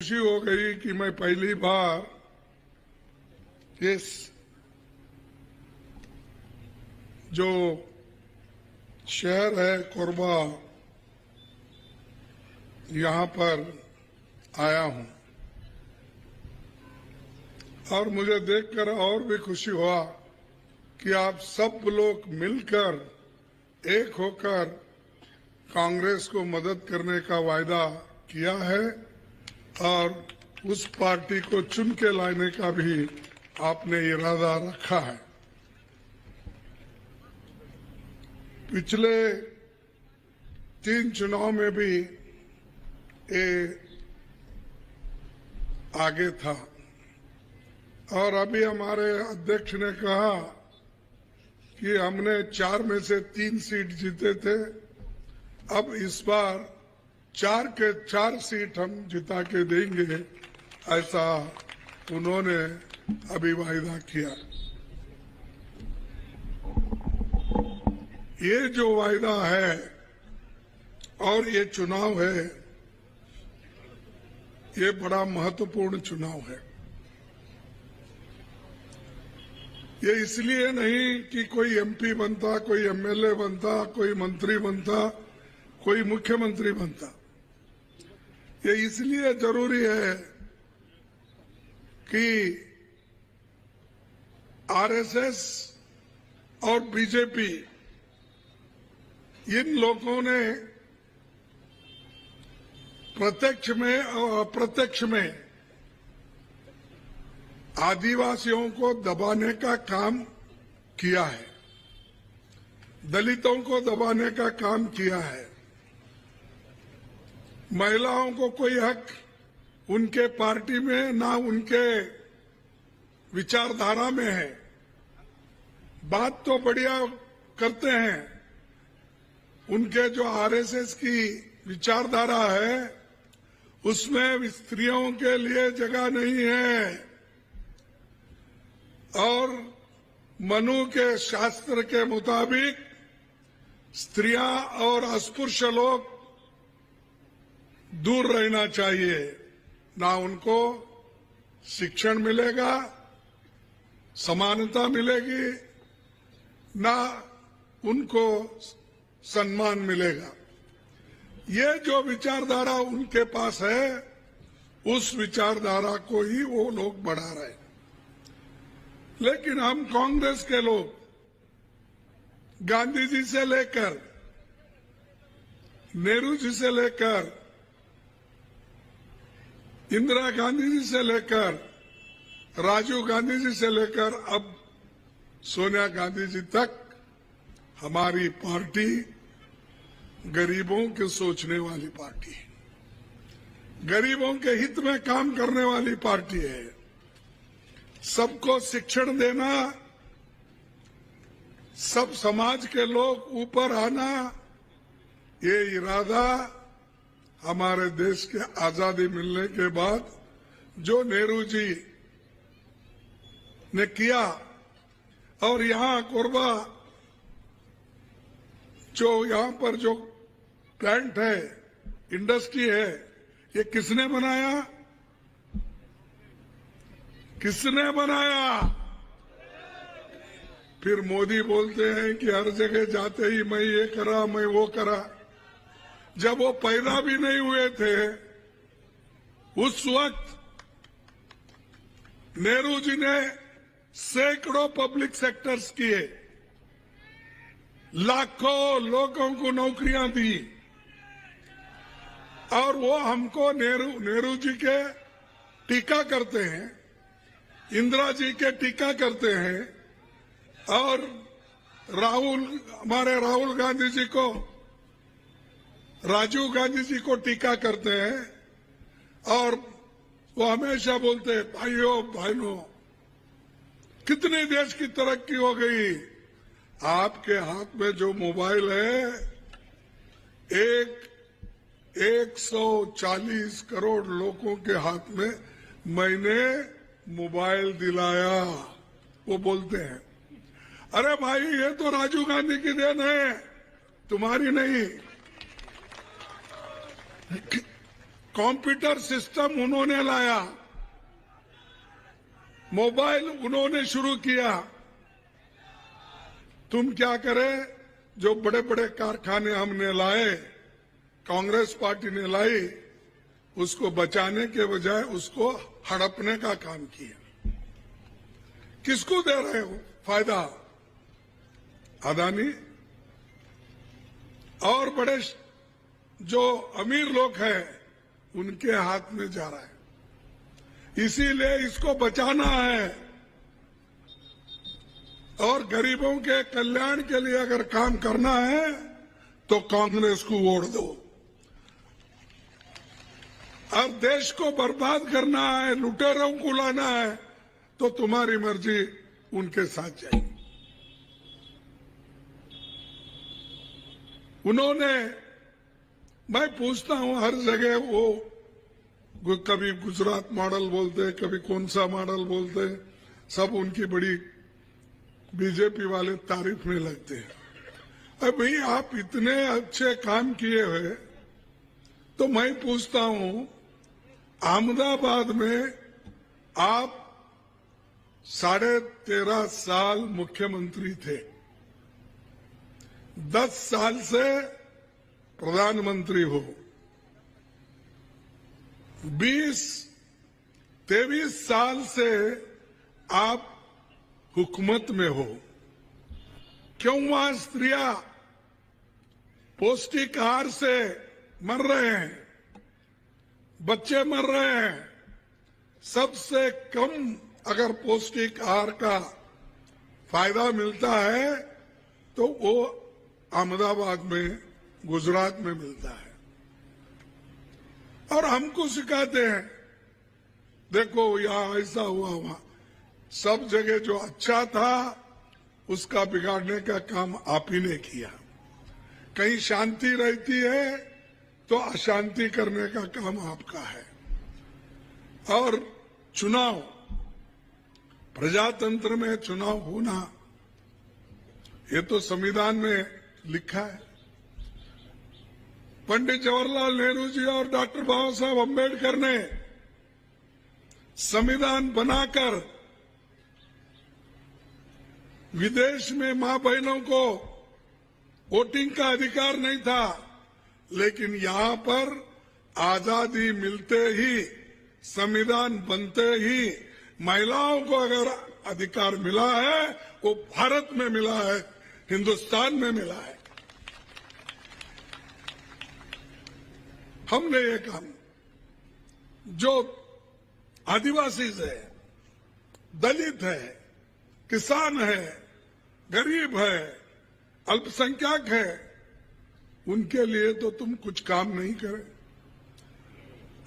खुशी हो गई कि मैं पहली बार इस जो शहर है कोरबा यहाँ पर आया हूं और मुझे देखकर और भी खुशी हुआ कि आप सब लोग मिलकर एक होकर कांग्रेस को मदद करने का वायदा किया है और उस पार्टी को चुन के लाने का भी आपने इरादा रखा है। पिछले 3 चुनाव में भी ये आगे था और अभी हमारे अध्यक्ष ने कहा कि हमने 4 में से 3 सीट जीते थे, अब इस बार 4 के 4 सीट हम जिता के देंगे, ऐसा उन्होंने अभी वायदा किया। ये जो वायदा है और ये चुनाव है, ये बड़ा महत्वपूर्ण चुनाव है। ये इसलिए नहीं कि कोई एमपी बनता, कोई एमएलए बनता, कोई मंत्री बनता, कोई मुख्यमंत्री बनता। ये इसलिए जरूरी है कि आरएसएस और बीजेपी इन लोगों ने प्रत्यक्ष में और अप्रत्यक्ष में आदिवासियों को दबाने का काम किया है, दलितों को दबाने का काम किया है, महिलाओं को कोई हक उनके पार्टी में ना उनके विचारधारा में है। बात तो बढ़िया करते हैं, उनके जो आरएसएस की विचारधारा है उसमें स्त्रियों के लिए जगह नहीं है और मनु के शास्त्र के मुताबिक स्त्रियां और अस्पृश्य लोग दूर रहना चाहिए। ना उनको शिक्षण मिलेगा, समानता मिलेगी, ना उनको सम्मान मिलेगा। ये जो विचारधारा उनके पास है, उस विचारधारा को ही वो लोग बढ़ा रहे हैं। लेकिन हम कांग्रेस के लोग गांधी जी से लेकर नेहरू जी से लेकर इंदिरा गांधी जी से लेकर राजीव गांधी जी से लेकर अब सोनिया गांधी जी तक हमारी पार्टी गरीबों के सोचने वाली पार्टी है, गरीबों के हित में काम करने वाली पार्टी है। सबको शिक्षण देना, सब समाज के लोग ऊपर आना, ये इरादा हमारे देश के आजादी मिलने के बाद जो नेहरू जी ने किया और यहाँ कोरबा जो यहाँ पर जो प्लांट है, इंडस्ट्री है, ये किसने बनाया? किसने बनाया? फिर मोदी बोलते हैं कि हर जगह जाते ही मैं ये करा, मैं वो करा। जब वो पैदा भी नहीं हुए थे उस वक्त नेहरू जी ने सैकड़ों पब्लिक सेक्टर्स किए, लाखों लोगों को नौकरियां दी और वो हमको नेहरू जी के टीका करते हैं, इंदिरा जी के टीका करते हैं और हमारे राहुल गांधी जी को, राजीव गांधी जी को टीका करते हैं और वो हमेशा बोलते हैं भाइयों बहनों कितनी देश की तरक्की हो गई। आपके हाथ में जो मोबाइल है 140 करोड़ लोगों के हाथ में मैंने मोबाइल दिलाया। वो बोलते हैं अरे भाई ये तो राजीव गांधी की देन है, तुम्हारी नहीं। कंप्यूटर सिस्टम उन्होंने लाया, मोबाइल उन्होंने शुरू किया। तुम क्या करे, जो बड़े बड़े कारखाने हमने लाए, कांग्रेस पार्टी ने लाई, उसको बचाने के बजाय उसको हड़पने का काम किया। किसको दे रहे हो फायदा? अदानी और बड़े जो अमीर लोग हैं उनके हाथ में जा रहा है। इसीलिए इसको बचाना है और गरीबों के कल्याण के लिए अगर काम करना है तो कांग्रेस को वोट दो। और देश को बर्बाद करना है, लुटेरों को लाना है, तो तुम्हारी मर्जी, उनके साथ जाएगी। उन्होंने, मैं पूछता हूं हर जगह, वो कभी गुजरात मॉडल बोलते, कभी कौन सा मॉडल बोलते, सब उनकी बड़ी बीजेपी वाले तारीफ में लगते हैं। अरे भाई, आप इतने अच्छे काम किए हुए, तो मैं पूछता हूं, अहमदाबाद में आप 13.5 साल मुख्यमंत्री थे, 10 साल से प्रधानमंत्री हो, 23 साल से आप हुकूमत में हो। क्यों वहां स्त्रियां पौष्टिक आहार से मर रहे हैं, बच्चे मर रहे हैं? सबसे कम अगर पौष्टिक आहार का फायदा मिलता है तो वो अहमदाबाद में, गुजरात में मिलता है। और हमको सिखाते हैं, देखो यहां ऐसा हुआ, वहां सब जगह जो अच्छा था उसका बिगाड़ने का काम आप ही ने किया। कहीं शांति रहती है तो अशांति करने का काम आपका है। और चुनाव, प्रजातंत्र में चुनाव होना, ये तो संविधान में लिखा है। पंडित जवाहरलाल नेहरू जी और डॉक्टर बाबा साहब अम्बेडकर ने संविधान बनाकर विदेश में मां बहनों को वोटिंग का अधिकार नहीं था, लेकिन यहां पर आजादी मिलते ही, संविधान बनते ही महिलाओं को अगर अधिकार मिला है, वो भारत में मिला है, हिंदुस्तान में मिला है। हमने ये काम, जो आदिवासी है, दलित है, किसान है, गरीब है, अल्पसंख्यक है, उनके लिए तो तुम कुछ काम नहीं करे।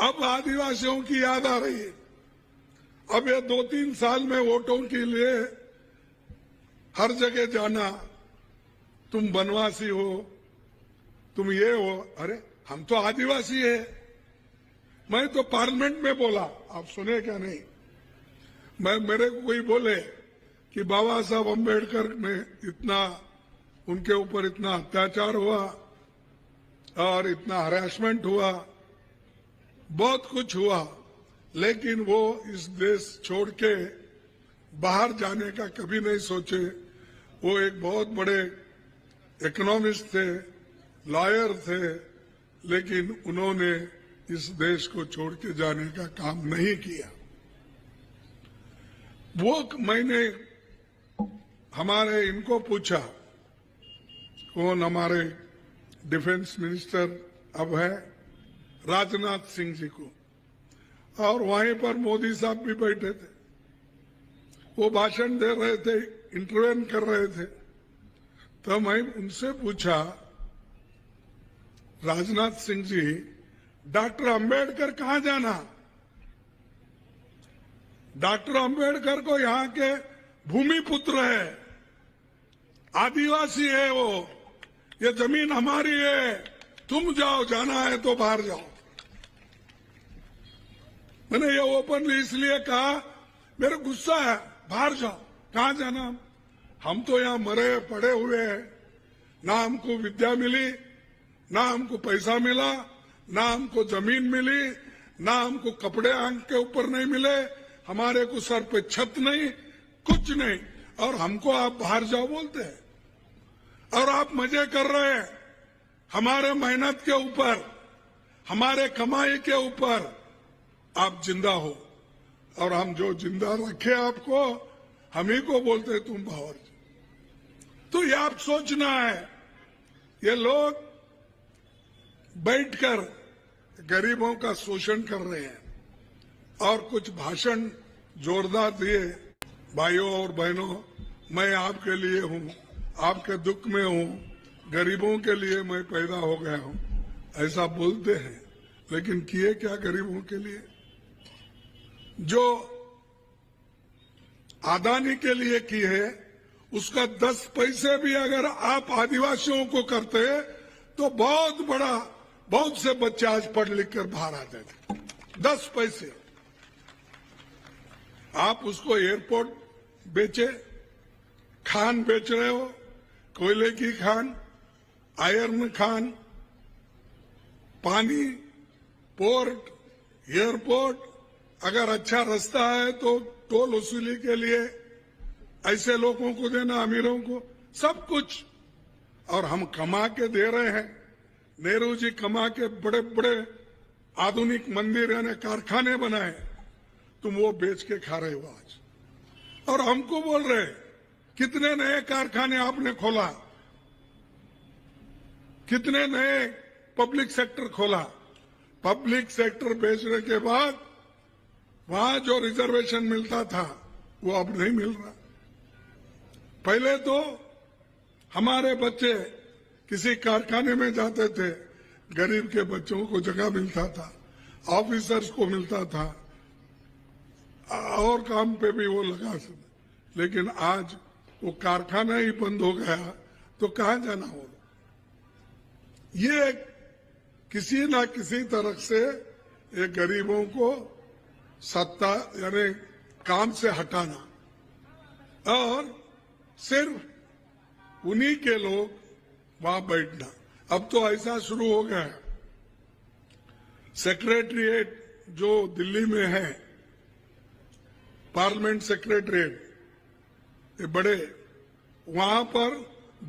अब आदिवासियों की याद आ रही है। अब ये 2-3 साल में वोटों के लिए हर जगह जाना, तुम बनवासी हो, तुम ये हो। अरे हम तो आदिवासी है। मैं तो पार्लियामेंट में बोला, आप सुने क्या नहीं? मेरे को कोई बोले कि बाबा साहब अम्बेडकर ने इतना, उनके ऊपर इतना अत्याचार हुआ और इतना हरासमेंट हुआ, बहुत कुछ हुआ, लेकिन वो इस देश छोड़ के बाहर जाने का कभी नहीं सोचे। वो एक बहुत बड़े इकोनॉमिस्ट थे, लॉयर थे, लेकिन उन्होंने इस देश को छोड़ के जाने का काम नहीं किया। वो मैंने हमारे इनको पूछा, कौन हमारे डिफेंस मिनिस्टर अब है, राजनाथ सिंह जी को, और वहीं पर मोदी साहब भी बैठे थे। वो भाषण दे रहे थे, इंटरवेन कर रहे थे। तो मैं उनसे पूछा, राजनाथ सिंह जी, डॉक्टर अंबेडकर कहां जाना? डॉक्टर अंबेडकर को यहाँ के भूमि पुत्र है, आदिवासी है वो, ये जमीन हमारी है, तुम जाओ, जाना है तो बाहर जाओ। मैंने ये ओपनली इसलिए कहा, मेरे गुस्सा है, बाहर जाओ। कहां जाना? हम तो यहां मरे पड़े हुए हैं, ना हमको विद्या मिली, ना हमको पैसा मिला, ना हमको जमीन मिली, ना हमको कपड़े आंख के ऊपर नहीं मिले, हमारे को सर पे छत नहीं, कुछ नहीं, और हमको आप बाहर जाओ बोलते हैं और आप मजे कर रहे हैं हमारे मेहनत के ऊपर, हमारे कमाई के ऊपर। आप जिंदा हो और हम जो जिंदा रखे आपको, हम ही को बोलते हैं तुम बाहर। तो ये आप सोचना है, ये लोग बैठकर गरीबों का शोषण कर रहे हैं और कुछ भाषण जोरदार दिए, भाइयों और बहनों मैं आपके लिए हूं, आपके दुख में हूं, गरीबों के लिए मैं पैदा हो गया हूं, ऐसा बोलते हैं, लेकिन किए क्या गरीबों के लिए? जो अदानी के लिए की है उसका 10 पैसे भी अगर आप आदिवासियों को करते तो बहुत से बच्चे आज पढ़ लिख कर बाहर आते थे। 10 पैसे आप उसको एयरपोर्ट बेचे, खान बेच रहे हो, कोयले की खान, आयरन खान, पानी, पोर्ट, एयरपोर्ट, अगर अच्छा रास्ता है तो टोल वसूली के लिए ऐसे लोगों को देना, अमीरों को, सब कुछ। और हम कमा के दे रहे हैं। नेहरू जी कमा के बड़े बड़े आधुनिक मंदिर यानी कारखाने बनाए, तुम वो बेच के खा रहे हो आज। और हमको बोल रहे कितने नए कारखाने आपने खोला, कितने नए पब्लिक सेक्टर खोला। पब्लिक सेक्टर बेचने के बाद वहां जो रिजर्वेशन मिलता था वो अब नहीं मिल रहा। पहले तो हमारे बच्चे किसी कारखाने में जाते थे, गरीब के बच्चों को जगह मिलता था, ऑफिसर्स को मिलता था, और काम पे भी वो लगा सकते। लेकिन आज वो कारखाना ही बंद हो गया तो कहां जाना होगा? ये किसी ना किसी तरह से ये गरीबों को सत्ता यानी काम से हटाना और सिर्फ उन्हीं के लोग वहां बैठना। अब तो ऐसा शुरू हो गया है, सेक्रेटरीट जो दिल्ली में है, पार्लियामेंट सेक्रेटरीट, ये बड़े, वहां पर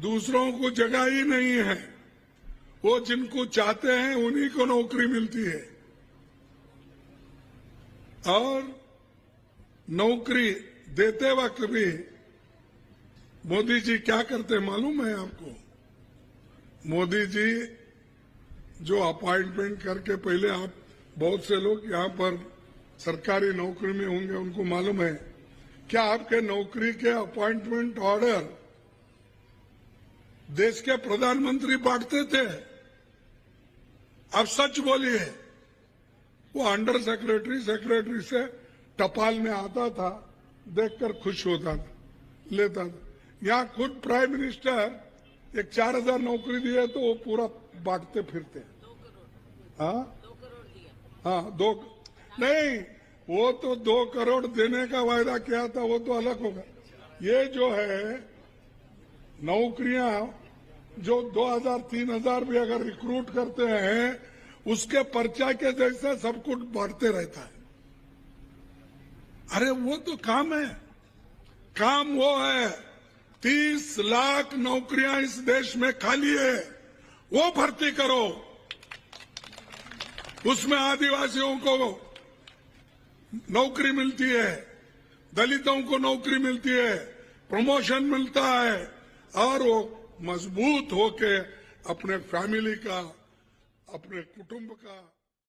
दूसरों को जगह ही नहीं है। वो जिनको चाहते हैं उन्हीं को नौकरी मिलती है। और नौकरी देते वक्त भी मोदी जी क्या करते मालूम है आपको? मोदी जी जो अपॉइंटमेंट करके, पहले आप बहुत से लोग यहां पर सरकारी नौकरी में होंगे, उनको मालूम है क्या आपके नौकरी के अपॉइंटमेंट ऑर्डर देश के प्रधानमंत्री बांटते थे? आप सच बोलिए। वो अंडर सेक्रेटरी सेक्रेटरी से टपाल में आता था, देखकर खुश होता था, लेता था। यहाँ खुद प्राइम मिनिस्टर एक 4000 नौकरी दी है तो वो पूरा बांटते फिरते हैं। 2 करोड़ दिया। हाँ, 2 नहीं, वो तो 2 करोड़ देने का वायदा किया था, वो तो अलग होगा। ये जो है नौकरियां जो 2000-3000 भी अगर रिक्रूट करते हैं, उसके पर्चा के जैसा सब कुछ बांटते रहता है। अरे वो तो काम है, काम वो है 30 लाख नौकरियां इस देश में खाली है, वो भर्ती करो। उसमें आदिवासियों को नौकरी मिलती है, दलितों को नौकरी मिलती है, प्रमोशन मिलता है, और वो मजबूत होके अपने फैमिली का, अपने कुटुंब का